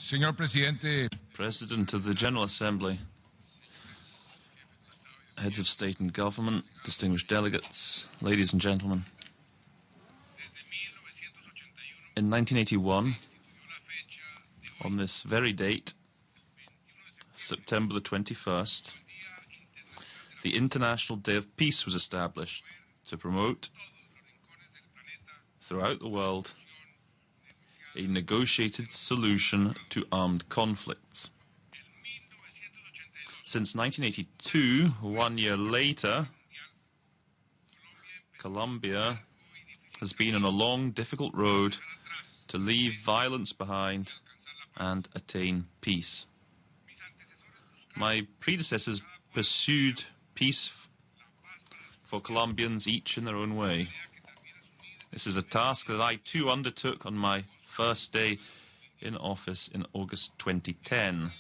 Señor Presidente. President of the General Assembly, heads of state and government, distinguished delegates, ladies and gentlemen. In 1981, on this very date, September the 21st, the International Day of Peace was established to promote, throughout the world, a negotiated solution to armed conflicts. Since 1982, 1 year later, Colombia has been on a long, difficult road to leave violence behind and attain peace. My predecessors pursued peace for Colombians, each in their own way. This is a task that I too undertook on my first day in office in August 2010.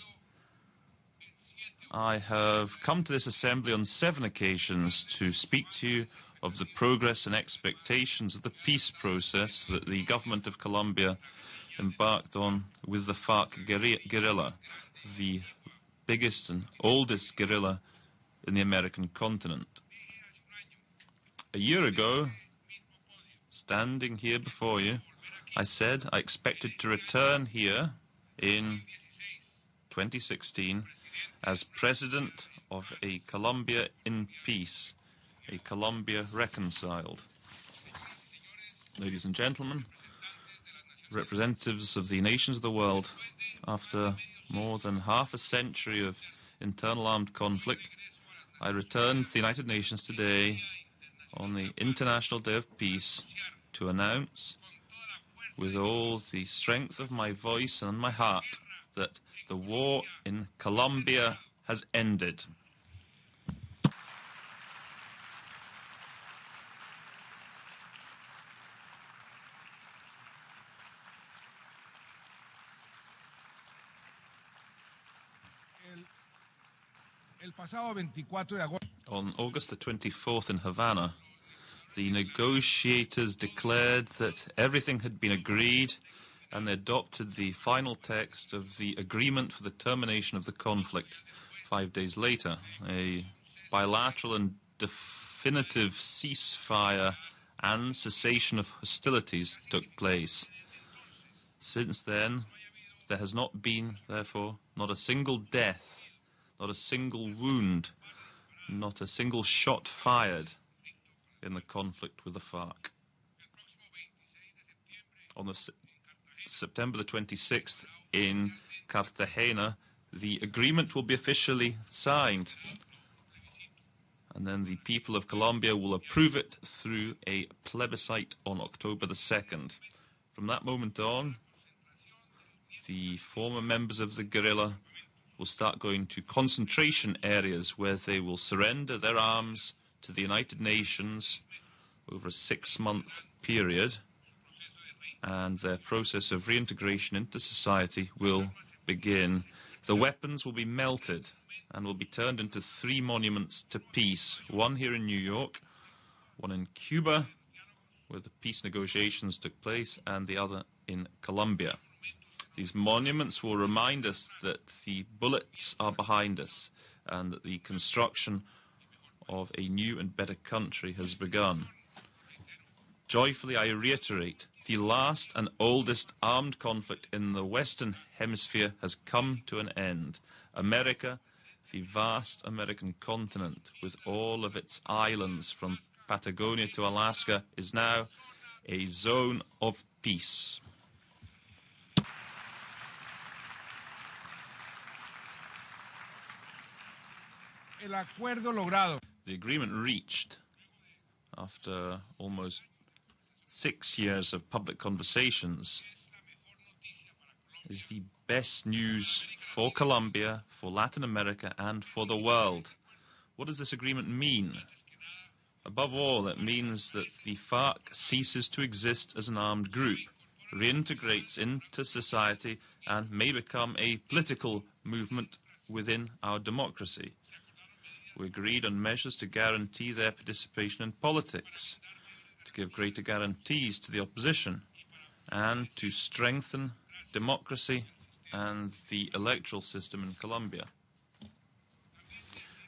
I have come to this assembly on 7 occasions to speak to you of the progress and expectations of the peace process that the government of Colombia embarked on with the FARC guerrilla, the biggest and oldest guerrilla in the American continent. A year ago, standing here before you, I said I expected to return here in 2016 as president of a Colombia in peace, a Colombia reconciled. Ladies and gentlemen, representatives of the nations of the world, after more than half a century of internal armed conflict, I returned to the United Nations today on the International Day of Peace to announce, with all the strength of my voice and my heart, that the war in Colombia has ended. On August the 24th in Havana, the negotiators declared that everything had been agreed, and they adopted the final text of the agreement for the termination of the conflict. 5 days later, a bilateral and definitive ceasefire and cessation of hostilities took place. Since then, there has not been, therefore, not a single death, not a single wound, not a single shot fired in the conflict with the FARC. On September the 26th in Cartagena, the agreement will be officially signed, and then the people of Colombia will approve it through a plebiscite on October the 2nd. From that moment on, the former members of the guerrilla will start going to concentration areas where they will surrender their arms to the United Nations over a 6-month period, and their process of reintegration into society will begin. The weapons will be melted and will be turned into 3 monuments to peace, one here in New York, one in Cuba, where the peace negotiations took place, and the other in Colombia. These monuments will remind us that the bullets are behind us and that the construction of a new and better country has begun. Joyfully, I reiterate, the last and oldest armed conflict in the Western Hemisphere has come to an end. America, the vast American continent, with all of its islands from Patagonia to Alaska, is now a zone of peace. The agreement reached after almost 6 years of public conversations is the best news for Colombia, for Latin America, and for the world. What does this agreement mean? Above all, it means that the FARC ceases to exist as an armed group, reintegrates into society, and may become a political movement within our democracy. We agreed on measures to guarantee their participation in politics, to give greater guarantees to the opposition, and to strengthen democracy and the electoral system in Colombia.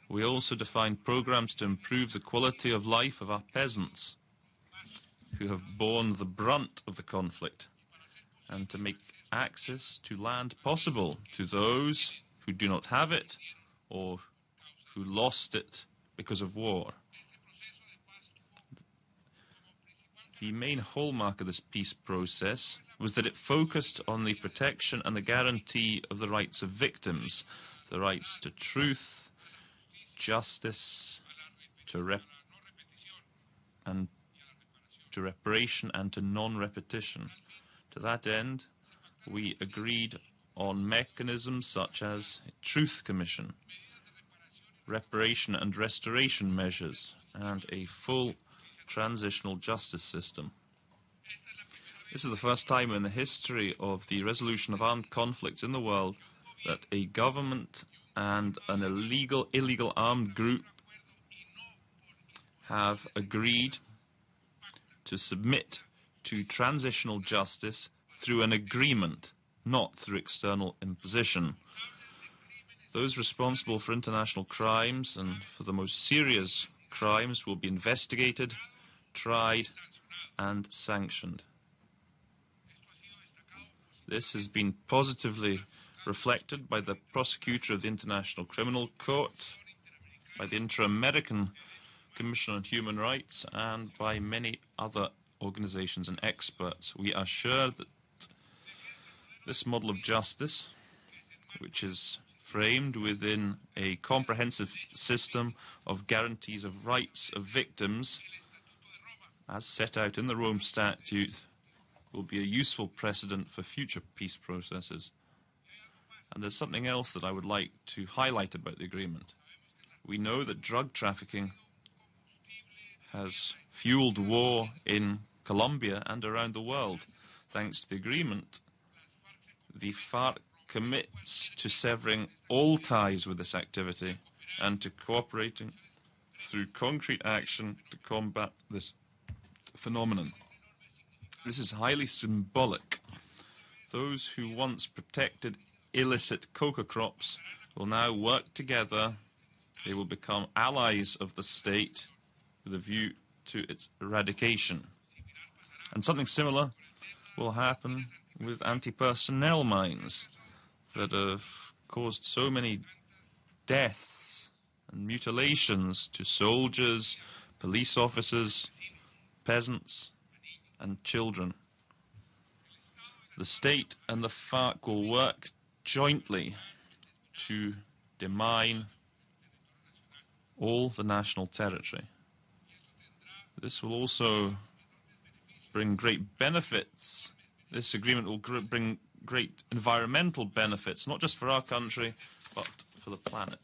We also defined programs to improve the quality of life of our peasants who have borne the brunt of the conflict, and to make access to land possible to those who do not have it or who lost it because of war. The main hallmark of this peace process was that it focused on the protection and the guarantee of the rights of victims, the rights to truth, justice, to reparation and to non-repetition. To that end, we agreed on mechanisms such as a Truth Commission, reparation and restoration measures, and a full transitional justice system. This is the first time in the history of the resolution of armed conflicts in the world that a government and an illegal armed group have agreed to submit to transitional justice through an agreement, not through external imposition. Those responsible for international crimes and for the most serious crimes will be investigated, tried, and sanctioned. This has been positively reflected by the prosecutor of the International Criminal Court, by the Inter-American Commission on Human Rights, and by many other organizations and experts. We are sure that this model of justice, which is framed within a comprehensive system of guarantees of rights of victims, as set out in the Rome Statute, will be a useful precedent for future peace processes. And there's something else that I would like to highlight about the agreement. We know that drug trafficking has fueled war in Colombia and around the world. Thanks to the agreement, the FARC commits to severing all ties with this activity and to cooperating through concrete action to combat this phenomenon. This is highly symbolic. Those who once protected illicit coca crops will now work together. They will become allies of the state with a view to its eradication. And something similar will happen with anti-personnel mines that have caused so many deaths and mutilations to soldiers, police officers, peasants, and children. The state and the FARC will work jointly to demine all the national territory. This will also bring great benefits. This agreement will bring great environmental benefits, not just for our country, but for the planet.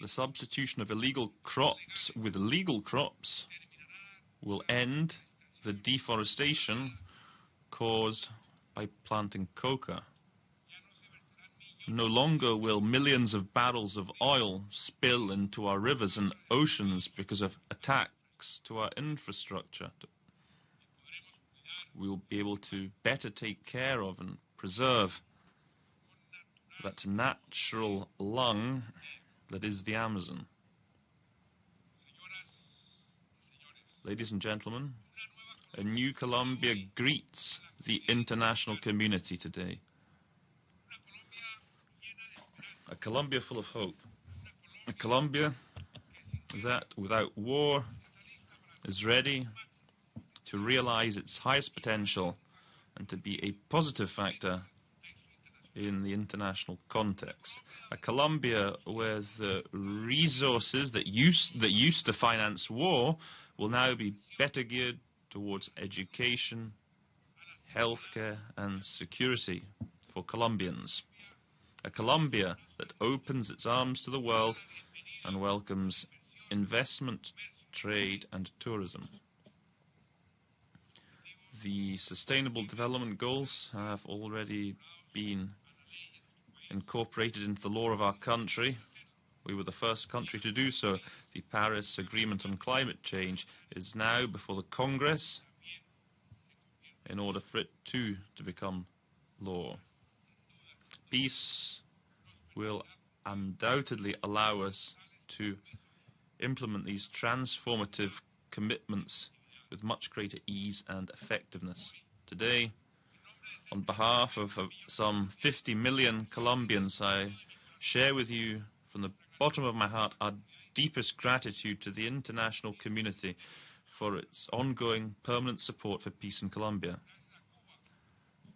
The substitution of illegal crops with legal crops will end the deforestation caused by planting coca. No longer will millions of barrels of oil spill into our rivers and oceans because of attacks to our infrastructure. We will be able to better take care of and preserve that natural lung that is the Amazon. Ladies and gentlemen, a new Colombia greets the international community today. A Colombia full of hope. A Colombia that, without war, is ready to realize its highest potential and to be a positive factor in the international context. A Colombia where the resources that used to finance war will now be better geared towards education, healthcare, and security for Colombians. A Colombia that opens its arms to the world and welcomes investment, trade, and tourism. The Sustainable Development Goals have already been incorporated into the law of our country. We were the first country to do so. The Paris Agreement on Climate Change is now before the Congress in order for it too to become law. Peace will undoubtedly allow us to implement these transformative commitments with much greater ease and effectiveness. Today, on behalf of some 50 million Colombians, I share with you from the bottom of my heart our deepest gratitude to the international community for its ongoing permanent support for peace in Colombia.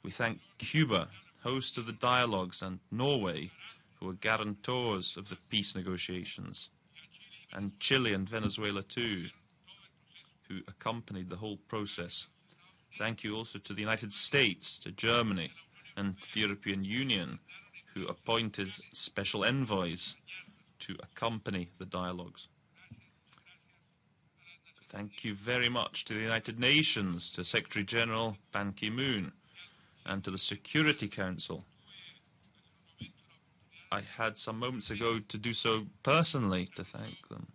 We thank Cuba, host of the dialogues, and Norway, who are guarantors of the peace negotiations, and Chile and Venezuela too, who accompanied the whole process. Thank you also to the United States, to Germany, and to the European Union, who appointed special envoys to accompany the dialogues. Thank you very much to the United Nations, to Secretary General Ban Ki-moon, and to the Security Council. I had some moments ago to do so personally, to thank them,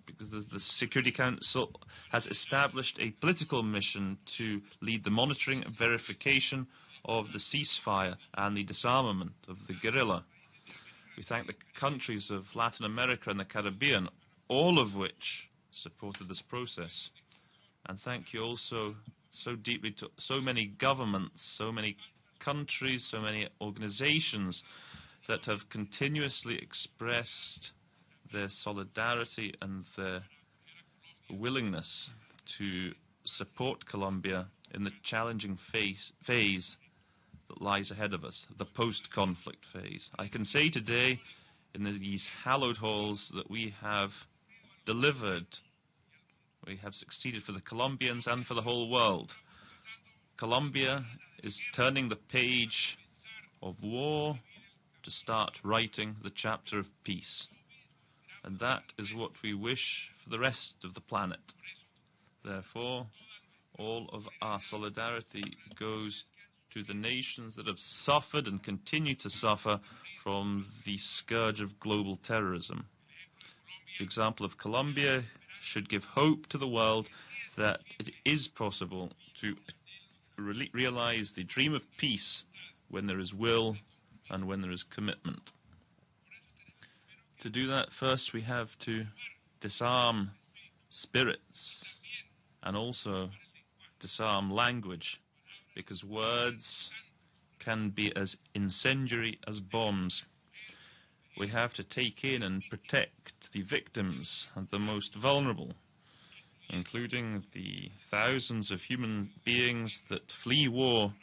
because the Security Council has established a political mission to lead the monitoring and verification of the ceasefire and the disarmament of the guerrilla. We thank the countries of Latin America and the Caribbean, all of which supported this process. And thank you also so deeply to so many governments, so many countries, so many organizations that have continuously expressed their solidarity and their willingness to support Colombia in the challenging phase that lies ahead of us, the post-conflict phase. I can say today in these hallowed halls that we have delivered, we have succeeded for the Colombians and for the whole world. Colombia is turning the page of war to start writing the chapter of peace. And that is what we wish for the rest of the planet. Therefore, all of our solidarity goes to the nations that have suffered and continue to suffer from the scourge of global terrorism. The example of Colombia should give hope to the world that it is possible to realize the dream of peace when there is will and when there is commitment. To do that, first we have to disarm spirits and also disarm language, because words can be as incendiary as bombs. We have to take in and protect the victims and the most vulnerable, including the thousands of human beings that flee war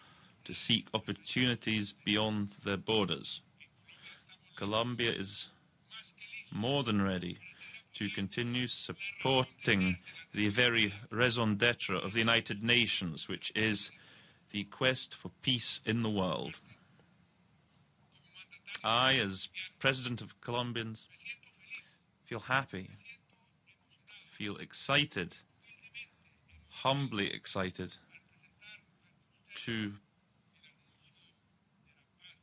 to seek opportunities beyond their borders. Colombia is more than ready to continue supporting the very raison d'etre of the United Nations, which is the quest for peace in the world. I, as President of Colombians, feel happy, feel excited, humbly excited to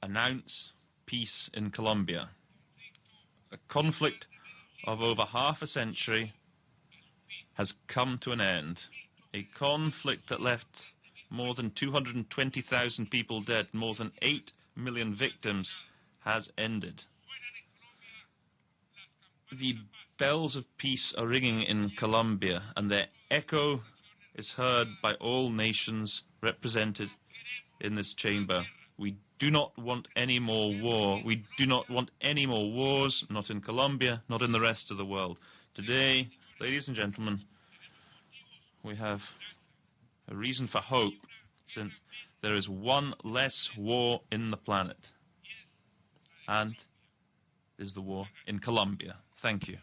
announce peace in Colombia. A conflict of over half a century has come to an end. A conflict that left more than 220,000 people dead, more than 8 million victims, has ended. The bells of peace are ringing in Colombia, and their echo is heard by all nations represented in this chamber. We do not want any more war. We do not want any more wars, not in Colombia, not in the rest of the world. Today, ladies and gentlemen, we have a reason for hope, since there is one less war in the planet, and is the war in Colombia. Thank you.